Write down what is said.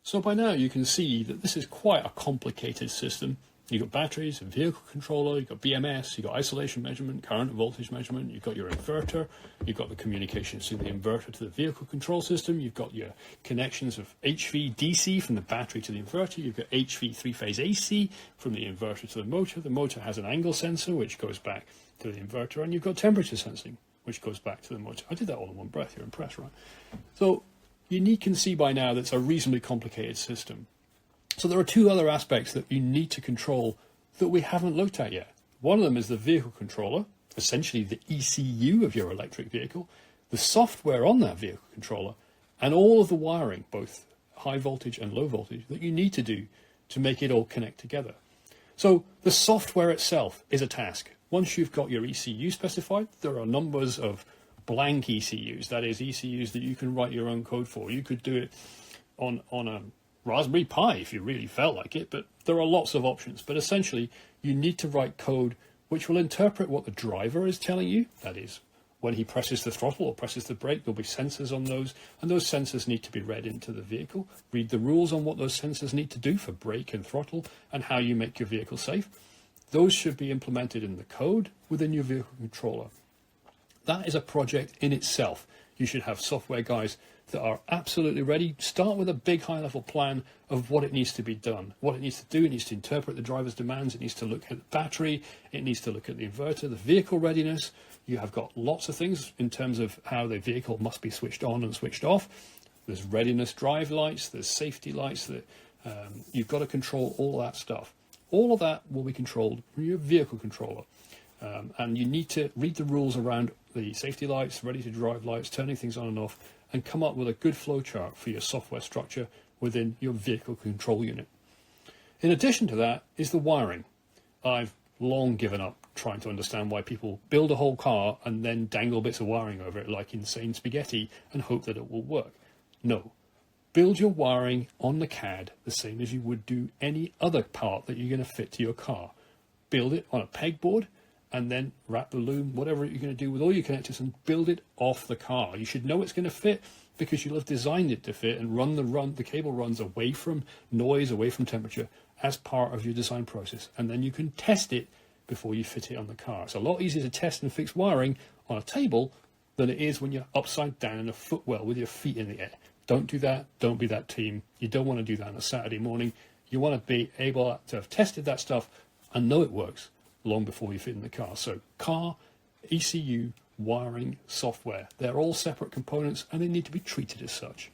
So by now you can see that this is quite a complicated system. You've got batteries, a vehicle controller, you've got BMS, you've got isolation measurement, current and voltage measurement, you've got your inverter, you've got the communications through the inverter to the vehicle control system, you've got your connections of HV DC from the battery to the inverter, you've got HV three-phase AC from the inverter to the motor has an angle sensor which goes back to the inverter, and you've got temperature sensing which goes back to the motor. I did that all in one breath, you're impressed, right? So you can see by now that it's a reasonably complicated system. So there are two other aspects that you need to control that we haven't looked at yet. One of them is the vehicle controller, essentially the ECU of your electric vehicle, the software on that vehicle controller, and all of the wiring, both high voltage and low voltage, that you need to do to make it all connect together. So the software itself is a task. Once you've got your ECU specified, there are numbers of blank ECUs, that is ECUs that you can write your own code for. You could do it on a Raspberry Pi if you really felt like it, but there are lots of options. But essentially, you need to write code which will interpret what the driver is telling you. That is, when he presses the throttle or presses the brake, there'll be sensors on those, and those sensors need to be read into the vehicle. Read the rules on what those sensors need to do for brake and throttle and how you make your vehicle safe. Those should be implemented in the code within your vehicle controller. That is a project in itself. You should have software guys that are absolutely ready. Start with a big high-level plan of what it needs to be done, what it needs to do. It needs to interpret the driver's demands. It needs to look at the battery. It needs to look at the inverter, the vehicle readiness. You have got lots of things in terms of how the vehicle must be switched on and switched off. There's readiness drive lights. There's safety lights. That you've got to control all that stuff. All of that will be controlled from your vehicle controller. And you need to read the rules around the safety lights, ready to drive lights, turning things on and off, and come up with a good flowchart for your software structure within your vehicle control unit. In addition to that is the wiring. I've long given up trying to understand why people build a whole car and then dangle bits of wiring over it like insane spaghetti and hope that it will work. No. Build your wiring on the CAD the same as you would do any other part that you're going to fit to your car. Build it on a pegboard, and then wrap the loom, whatever you're going to do with all your connectors, and build it off the car. You should know it's going to fit because you'll have designed it to fit and run the cable runs away from noise, away from temperature as part of your design process. And then you can test it before you fit it on the car. It's a lot easier to test and fix wiring on a table than it is when you're upside down in a footwell with your feet in the air. Don't do that. Don't be that team. You don't want to do that on a Saturday morning. You want to be able to have tested that stuff and know it works long before you fit in the car. So car, ECU, wiring, software, they're all separate components and they need to be treated as such.